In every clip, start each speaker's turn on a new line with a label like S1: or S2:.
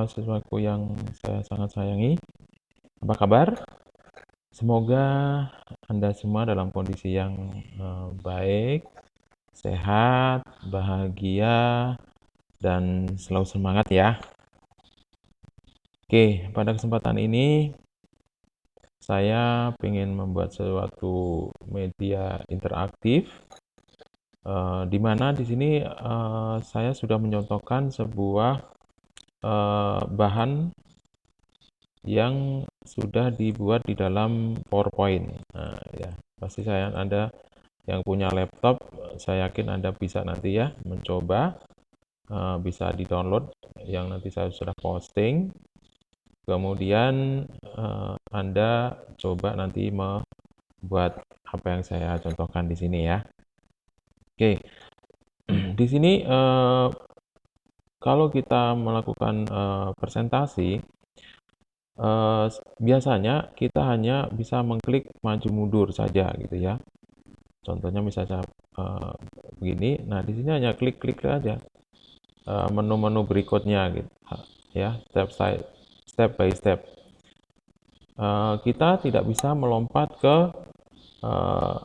S1: Mahasiswaku yang saya sangat sayangi, apa kabar? Semoga Anda semua dalam kondisi yang baik, sehat, bahagia, dan selalu semangat ya. Oke, pada kesempatan ini saya ingin membuat suatu media interaktif, di mana di sini saya sudah menyontohkan sebuah bahan yang sudah dibuat di dalam PowerPoint. Nah, ya, pasti Anda yang punya laptop, saya yakin Anda bisa nanti ya mencoba, bisa di-download yang nanti saya sudah posting. Kemudian Anda coba nanti membuat apa yang saya contohkan di sini ya. Oke, di sini kalau kita melakukan presentasi, biasanya kita hanya bisa mengklik maju mundur saja gitu ya. Contohnya misalnya begini, nah di sini hanya klik-klik aja menu-menu berikutnya gitu ya, step by step. Kita tidak bisa melompat ke uh,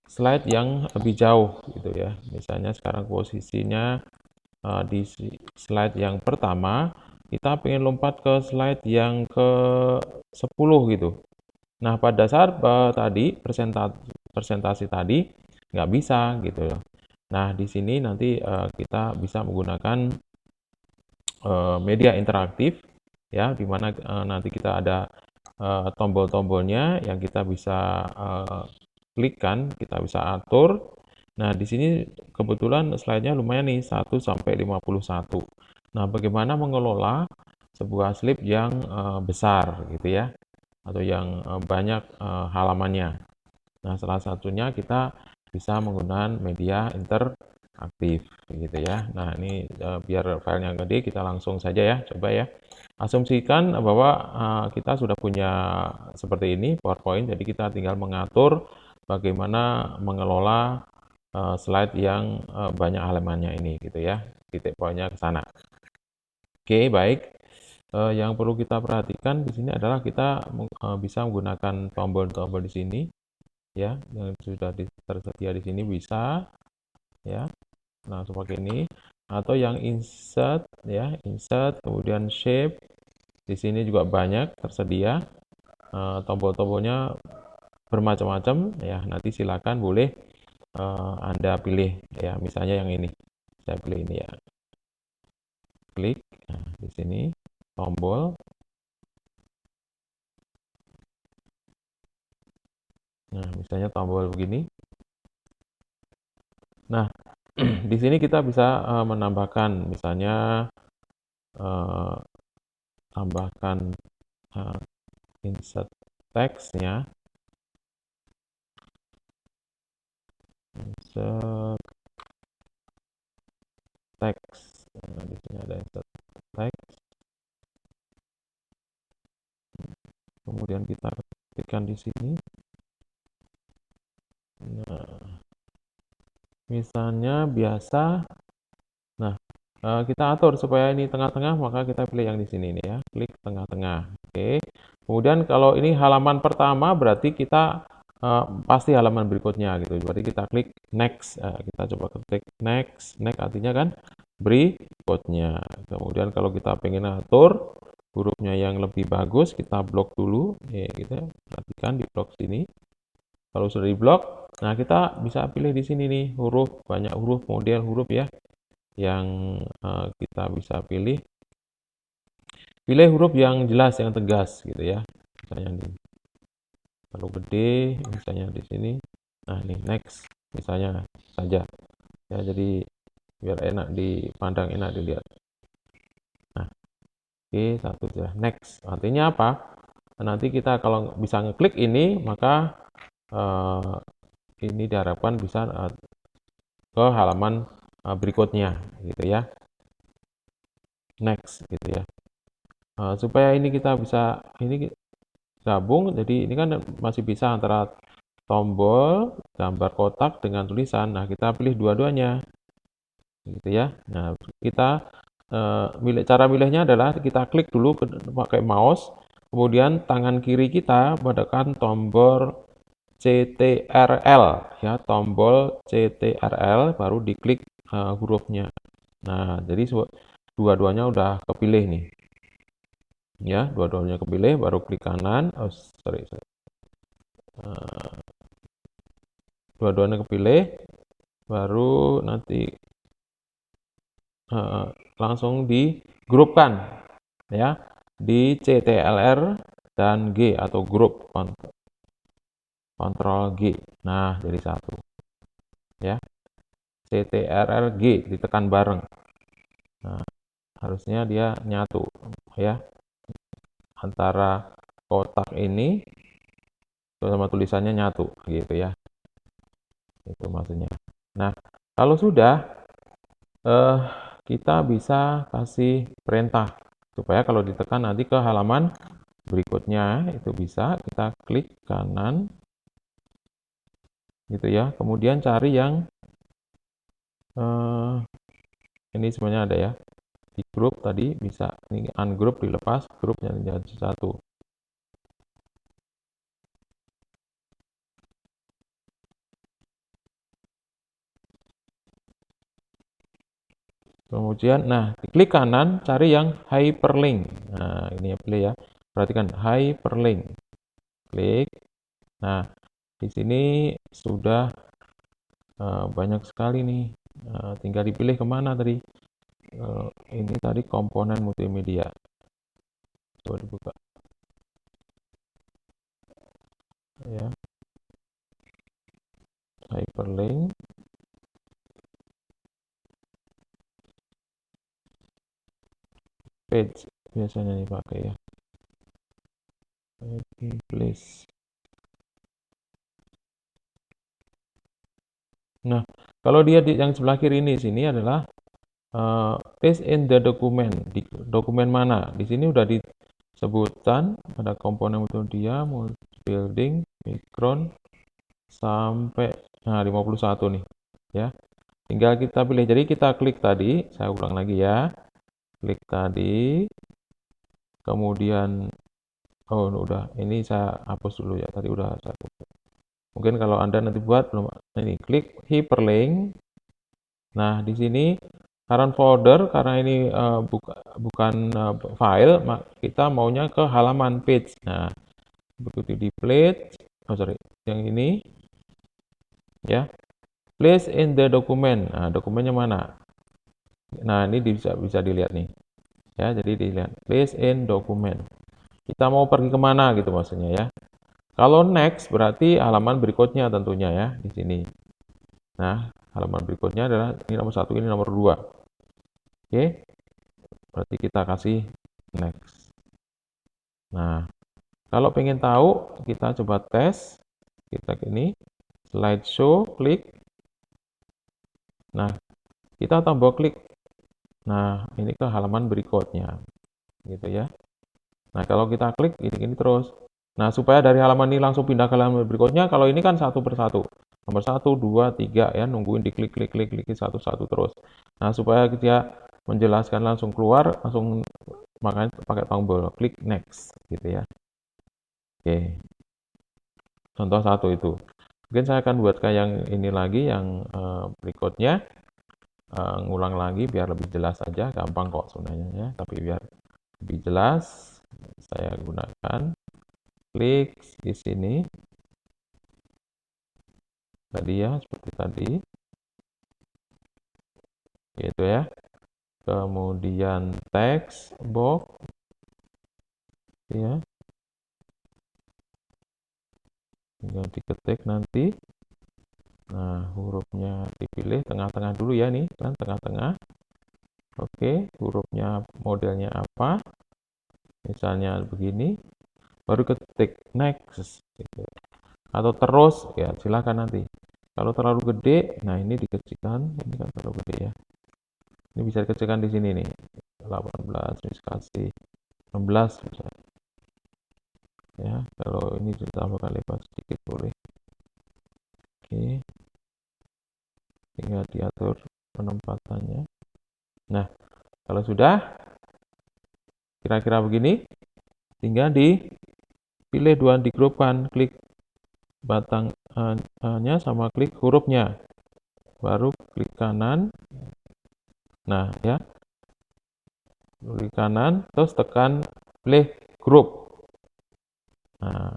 S1: slide yang lebih jauh gitu ya. Misalnya sekarang posisinya di slide yang pertama, kita pengen lompat ke slide yang ke 10 gitu. Nah, pada saat tadi presentasi tadi nggak bisa gitu ya. Nah, di sini nanti kita bisa menggunakan media interaktif ya, di mana nanti kita ada tombol-tombolnya yang kita bisa klikkan, kita bisa atur. Nah, di sini kebetulan slide-nya lumayan nih 1 sampai 51. Nah, bagaimana mengelola sebuah slide yang besar gitu ya, atau yang banyak halamannya. Nah, salah satunya kita bisa menggunakan media interaktif gitu ya. Nah, ini biar filenya gede, kita langsung saja ya, coba ya. Asumsikan bahwa kita sudah punya seperti ini PowerPoint, jadi kita tinggal mengatur bagaimana mengelola slide yang banyak halamannya ini gitu ya. Titik poinnya ke sana. Oke, baik. Yang perlu kita perhatikan di sini adalah kita bisa menggunakan tombol-tombol di sini ya, yang sudah tersedia di sini bisa ya. Nah, seperti ini atau yang insert ya, insert kemudian shape. Di sini juga banyak tersedia tombol-tombolnya bermacam-macam ya. Nanti silakan boleh Anda pilih ya, misalnya yang ini. Saya pilih ini ya. Klik nah, di sini tombol. Nah, misalnya tombol begini. Nah, di sini kita bisa menambahkan misalnya tambahkan insert teksnya, insert teks. Nah, di sini ada insert teks. Kemudian kita ketikkan di sini. Nah, misalnya biasa. Nah, kita atur supaya ini tengah-tengah, maka kita pilih yang di sini nih ya, klik tengah-tengah. Oke. Kemudian kalau ini halaman pertama berarti kita pasti halaman berikutnya gitu. Berarti kita klik next. Kita coba klik next. Next artinya kan berikutnya. Kemudian kalau kita pengen atur hurufnya yang lebih bagus, kita blok dulu. Ya, kita perhatikan di blok sini. Kalau sudah di blok, nah kita bisa pilih di sini nih huruf, banyak huruf, model huruf ya yang kita bisa pilih. Pilih huruf yang jelas, yang tegas gitu ya. Misalnya di kalau gede, misalnya di sini. Nah, ini next misalnya saja. Ya, jadi biar enak dipandang, enak dilihat. Nah, oke, satu sudah next. Artinya apa? Nanti kita kalau bisa ngeklik ini, maka ini diharapkan bisa ke halaman berikutnya gitu ya. Next gitu ya. Supaya ini kita bisa ini gabung, jadi ini kan masih bisa antara tombol, gambar kotak dengan tulisan. Nah, kita pilih dua-duanya gitu ya. Nah, kita Cara milihnya adalah kita klik dulu pakai mouse, kemudian tangan kiri kita menekan tombol CTRL ya, tombol CTRL baru diklik hurufnya. Nah, jadi dua-duanya udah kepilih nih. Ya, dua-duanya kepilih baru klik kanan. Oh, sorry. Dua-duanya kepilih baru nanti langsung digrupkan ya di CTRL dan G atau grup Ctrl G. Nah, jadi satu ya. CTRL G ditekan bareng. Nah, harusnya dia nyatu ya antara kotak ini sama tulisannya nyatu gitu ya. Itu maksudnya. Nah, kalau sudah eh, kita bisa kasih perintah supaya kalau ditekan nanti ke halaman berikutnya itu bisa kita klik kanan gitu ya. Kemudian cari yang eh, ini sebenarnya ada ya. Di grup tadi bisa ini ungroup dilepas, grupnya jadi satu. Kemudian, nah, klik kanan, cari yang hyperlink. Nah, ini ya, pilih ya. Perhatikan hyperlink. Klik. Nah, di sini sudah banyak sekali nih. Tinggal dipilih kemana tadi. Ini tadi komponen multimedia. Coba dibuka. Ya, hyperlink. Page biasanya dipakai ya. Please. Nah, kalau dia di yang sebelah kiri ini sini adalah paste in the document. Di dokumen mana? Di sini udah disebutkan ada komponen multimedia, multi building, background sampai 51 nih ya. Tinggal kita pilih. Jadi kita klik tadi, saya ulang lagi ya. Klik tadi, kemudian oh udah ini saya hapus dulu ya. Tadi udah saya hapus. Mungkin kalau Anda nanti buat belum ini klik hyperlink. Nah, di sini current folder karena ini bukan file, kita maunya ke halaman page. Nah, begitu di plate, oh sorry, yang ini ya, place in the document. Nah, dokumennya mana? Nah, ini bisa dilihat nih. Ya, jadi dilihat place in document. Kita mau pergi kemana gitu maksudnya ya. Kalau next berarti halaman berikutnya tentunya ya di sini. Nah, halaman berikutnya adalah ini nomor 1, ini nomor 2. Oke, berarti kita kasih next. Nah, kalau pengen tahu, kita coba tes. Kita ini slideshow, klik. Nah, kita tombol klik. Nah, ini ke halaman berikutnya, gitu ya. Nah, kalau kita klik ini terus. Nah, supaya dari halaman ini langsung pindah ke halaman berikutnya, kalau ini kan satu persatu. Nomor 1, 2, 3 ya, nungguin diklik klik klik klik satu-satu terus. Nah, supaya dia menjelaskan langsung keluar, langsung makanya pakai tombol klik next gitu ya. Oke. Contoh satu itu. Mungkin saya akan buat kayak yang ini lagi yang berikutnya. Ngulang lagi biar lebih jelas saja, gampang kok sebenarnya ya, tapi biar lebih jelas saya gunakan klik di sini tadi ya, seperti tadi gitu ya. Kemudian text box ya, tinggal diketik nanti. Nah, hurufnya dipilih tengah-tengah dulu ya nih, kan tengah-tengah. Oke, hurufnya modelnya apa? Misalnya begini, baru ketik next gitu. Atau terus ya silakan nanti. Kalau terlalu gede, nah ini dikecilkan, ini kan terlalu gede ya. Ini bisa dikecilkan di sini nih. 18 bisa kasih 16 bisa. Ya, kalau ini ditambahkan lebar sedikit boleh. Oke. Tinggal diatur penempatannya. Nah, Kalau sudah, kira-kira begini, tinggal dipilih dua digrupkan, klik batangnya sama klik hurufnya, baru klik kanan. Nah ya, klik kanan, terus tekan pilih grup. Nah,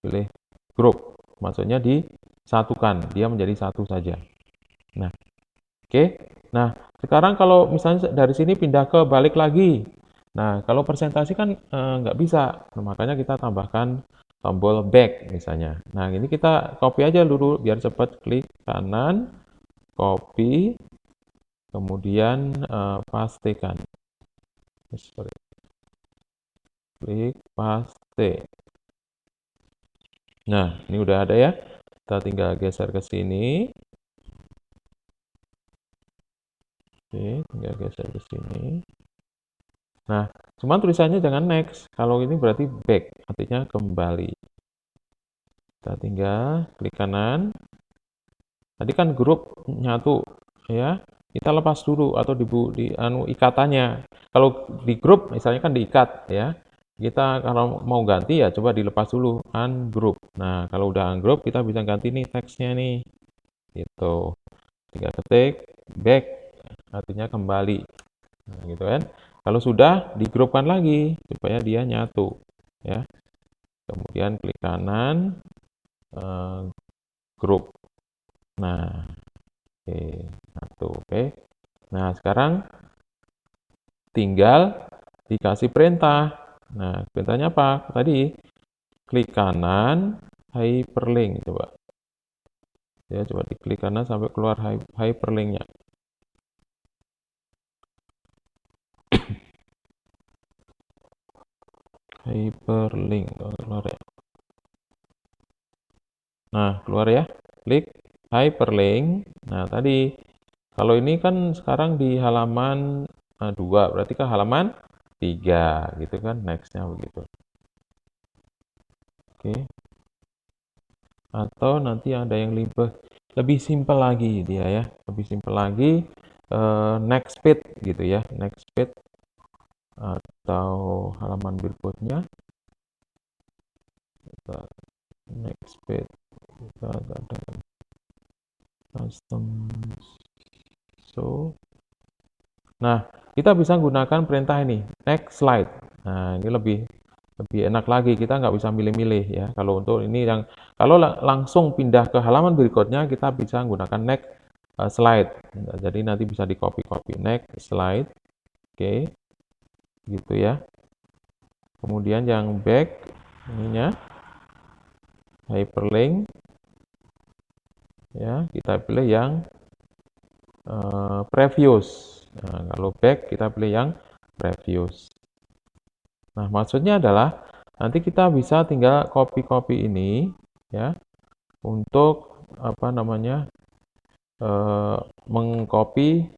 S1: pilih grup, maksudnya disatukan, dia menjadi satu saja. Nah, oke. Nah, sekarang kalau misalnya dari sini pindah ke balik lagi. Nah, kalau presentasi kan nggak bisa. Nah, makanya kita tambahkan tombol back misalnya. Nah, ini kita copy aja dulu biar cepat. Klik kanan, copy, kemudian pastekan. Sorry. Klik paste. Nah, ini udah ada ya. Kita tinggal geser ke sini. Oke, tinggal geser ke sini. Nah, cuman tulisannya jangan next. Kalau ini berarti back, artinya kembali. Kita tinggal klik kanan. Tadi kan grup nyatu, ya. Kita lepas dulu atau di ikatannya. Kalau di grup misalnya kan diikat, ya. Kita kalau mau ganti ya coba dilepas dulu, ungroup. Nah, kalau udah ungroup kita bisa ganti nih teksnya nih. Gitu. Tinggal ketik back, artinya kembali. Nah, gitu kan. Kalau sudah, digrupkan lagi supaya dia nyatu, ya. Kemudian klik kanan, grup. Nah, oke, satu, oke. Nah, sekarang tinggal dikasih perintah. Nah, perintahnya apa? Tadi klik kanan, hyperlink, coba. Ya, coba diklik kanan sampai keluar hyperlinknya. Hyperlink, keluar ya. Nah, keluar ya. Klik hyperlink. Nah, tadi kalau ini kan sekarang di halaman 2, berarti ke halaman 3, gitu kan, next-nya begitu. Oke. Atau nanti ada yang lebih simpel lagi dia ya, lebih simpel lagi, next page gitu ya, next page atau halaman berikutnya. Next page, kita ada custom show. Nah, kita bisa gunakan perintah ini, next slide. Nah, ini lebih enak lagi, kita nggak bisa milih-milih ya. Kalau untuk ini kalau langsung pindah ke halaman berikutnya, kita bisa menggunakan next slide. Nah, jadi nanti bisa di copy next slide. Oke, gitu ya. Kemudian yang back, ininya hyperlink. Ya, kita pilih yang previous. Nah, kalau back, kita pilih yang previous. Nah, maksudnya adalah nanti kita bisa tinggal copy ini ya untuk apa namanya mengcopy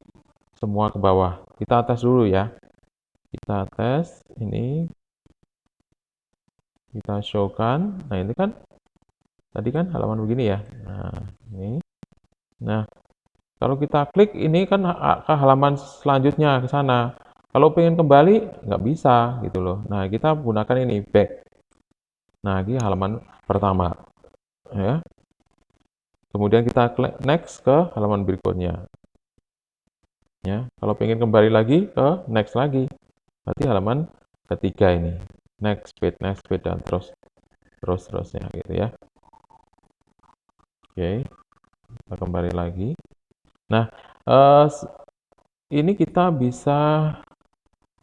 S1: semua ke bawah. Kita tes dulu ya. Kita tes ini, kita showkan. Nah, ini kan tadi kan halaman begini ya. Nah, ini. Nah, kalau kita klik ini kan ke halaman selanjutnya ke sana. Kalau pengen kembali nggak bisa gitu loh. Nah, kita gunakan ini back. Nah, ini halaman pertama ya. Kemudian kita klik next ke halaman berikutnya. Ya, kalau pengen kembali lagi ke next lagi. Berarti halaman ketiga ini. Next page, dan terusnya gitu ya. Oke, kita kembali lagi. Nah, ini kita bisa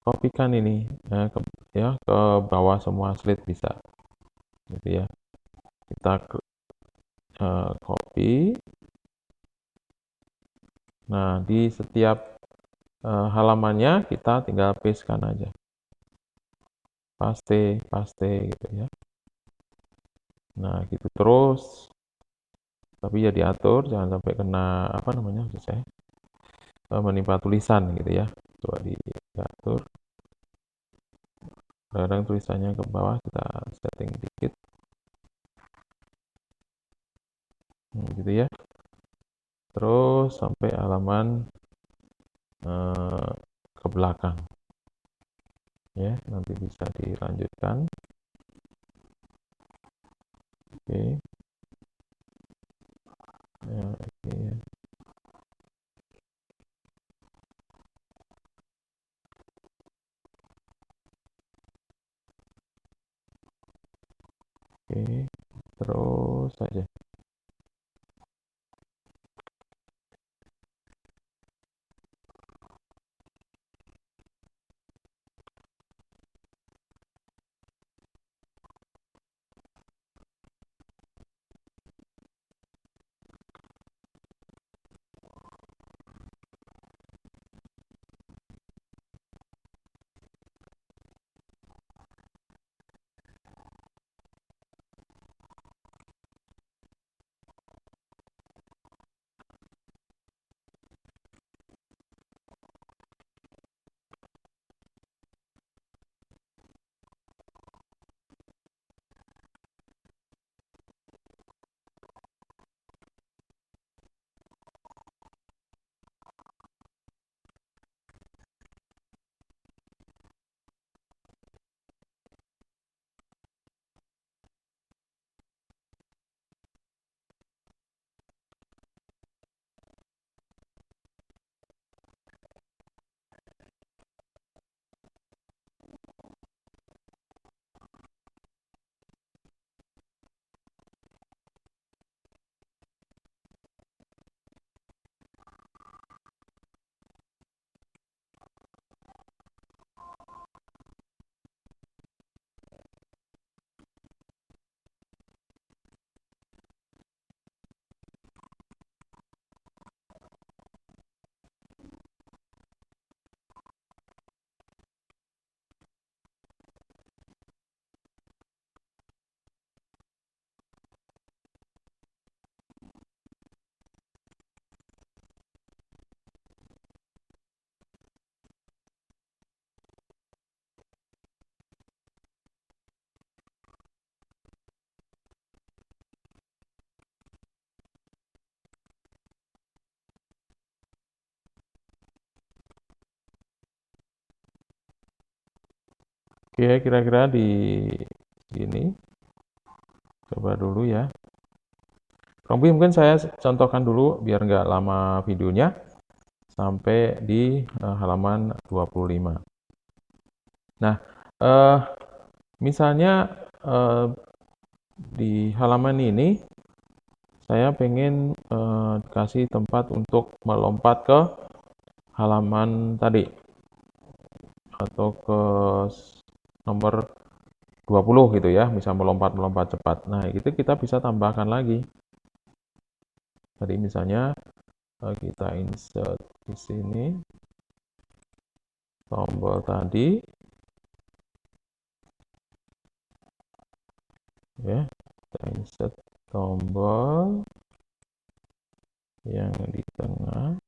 S1: kopikan ini ke bawah semua slide bisa, gitu ya. Kita copy. Nah, di setiap halamannya kita tinggal pastekan aja, paste gitu ya. Nah, gitu terus. Tapi ya diatur, jangan sampai kena apa namanya saya menimpa tulisan gitu ya. Coba diatur. Kadang tulisannya ke bawah kita setting dikit. Gitu ya. Terus sampai halaman ke belakang. Ya, nanti bisa dilanjutkan. Oke. Ya, oke. Oke, terus saja. Oke, kira-kira di sini coba dulu ya. Mungkin saya contohkan dulu biar nggak lama videonya sampai di halaman 25. Nah, eh, misalnya eh, di halaman ini saya pengen kasih tempat untuk melompat ke halaman tadi atau ke nomor 20 gitu ya, bisa melompat-melompat cepat. Nah, itu kita bisa tambahkan lagi. Tadi misalnya kita insert di sini tombol tadi ya, kita insert tombol yang di tengah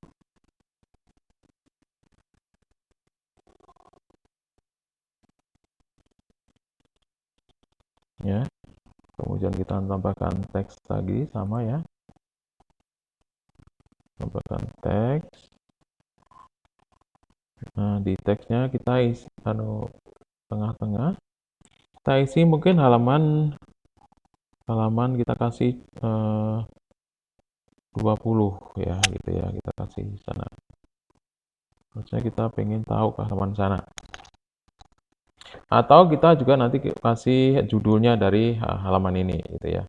S1: ya. Kemudian kita tambahkan teks lagi sama ya. Tambahkan teks. Nah, di teksnya kita isi tengah-tengah. Kita isi mungkin halaman kita kasih 20 ya gitu ya. Kita kasih sana. Maksudnya kita pengen tahu ke halaman sana. Atau kita juga nanti kasih judulnya dari halaman ini gitu ya.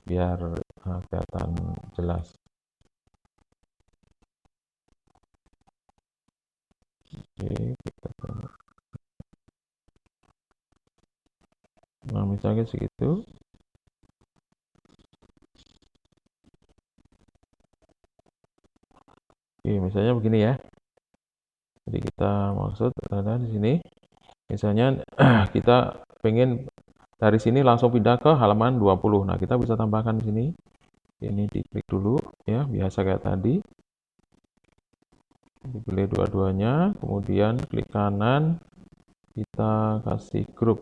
S1: Biar kelihatan jelas. Oke, kita coba. Nah, misalnya segitu. Oke, misalnya begini ya. Jadi kita maksud ada di sini. Misalnya kita pengen dari sini langsung pindah ke halaman 20. Nah, kita bisa tambahkan di sini. Ini diklik dulu ya, biasa kayak tadi. Dipilih dua-duanya, kemudian klik kanan, kita kasih grup.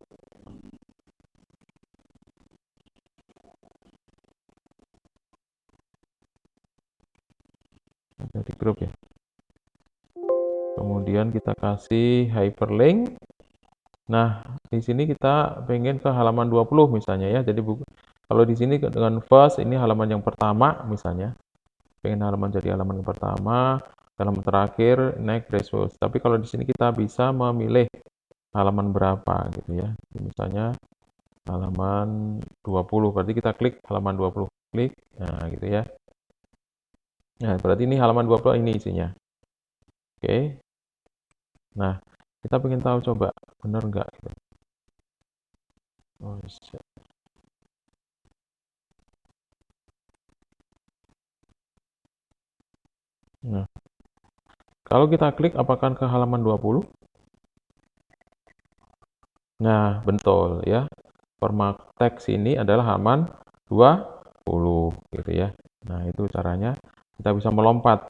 S1: Ada di grup ya. kemudian kita kasih hyperlink. Nah, di sini kita pengen ke halaman 20 misalnya ya. Jadi kalau di sini dengan first ini halaman yang pertama misalnya. Pengen halaman jadi halaman yang pertama, halaman terakhir, next, resource. Tapi kalau di sini kita bisa memilih halaman berapa gitu ya. Misalnya halaman 20, berarti kita klik halaman 20. Klik, nah gitu ya. Nah, berarti ini halaman 20 ini isinya. Oke. Nah, kita pengen tahu coba benar nggak gitu. Oh, nah, kalau kita klik apakah ke halaman 20? Nah, betul ya. Format teks ini adalah halaman 20 gitu ya. Nah, itu caranya kita bisa melompat.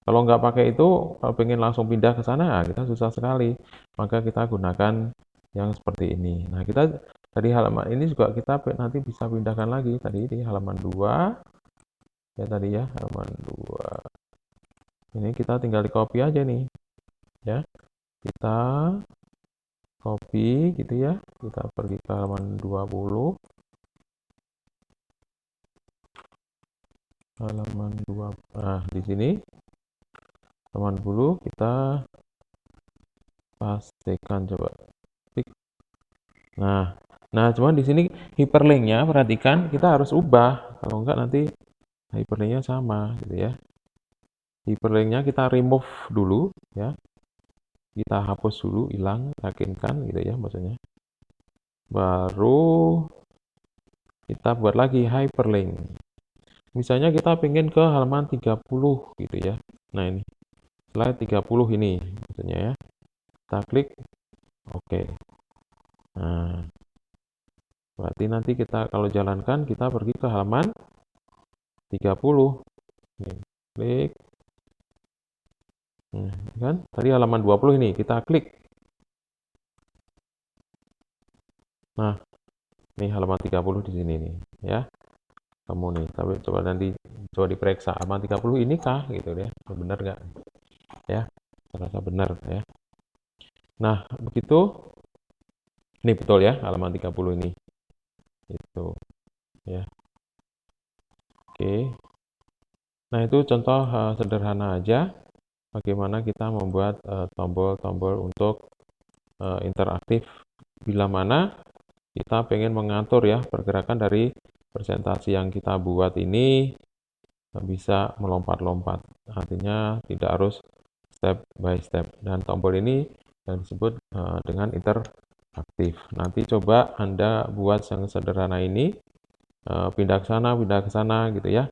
S1: Kalau nggak pakai itu, kalau pengen langsung pindah ke sana, kita susah sekali. Maka kita gunakan yang seperti ini. Nah, kita dari halaman ini juga kita nanti bisa pindahkan lagi. Tadi di halaman 2, ya tadi ya, halaman 2. Ini kita tinggal di copy aja nih. Ya, kita copy gitu ya. Kita pergi ke halaman 20. Halaman 2. Nah, di sini halaman 20 kita pastikan coba. Nah, cuman di sini hyperlinknya perhatikan kita harus ubah. Kalau enggak nanti hyperlinknya sama gitu ya. Hyperlinknya kita remove dulu ya. Kita hapus dulu, hilang, yakinkan gitu ya maksudnya. Baru kita buat lagi hyperlink. Misalnya kita pengen ke halaman 30 gitu ya. Nah ini, slide 30 ini maksudnya ya. Kita klik, oke. Nah, berarti nanti kita kalau jalankan, kita pergi ke halaman 30. Nih, klik. Nah, kan? Tadi halaman 20 ini, kita klik. Nah, ini halaman 30 di sini nih, ya. Kamu nih, tapi coba nanti coba diperiksa halaman 30 ini kah gitu ya. Benar nggak? Ya, terasa benar ya. Nah, begitu ini betul ya halaman 30 ini. Itu ya. Oke. Nah, itu contoh sederhana aja bagaimana kita membuat tombol-tombol untuk interaktif bila mana kita pengen mengatur ya pergerakan dari presentasi yang kita buat ini bisa melompat-lompat. Artinya tidak harus step by step. Dan tombol ini yang disebut dengan interaktif. Nanti coba Anda buat yang sederhana ini, pindah ke sana gitu ya.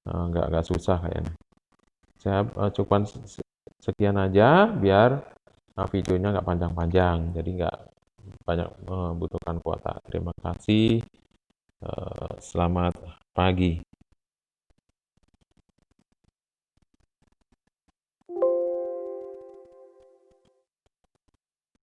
S1: Nggak susah kayaknya. Saya cukup sekian aja biar videonya nggak panjang-panjang. Jadi nggak banyak membutuhkan kuota. Terima kasih. Selamat pagi.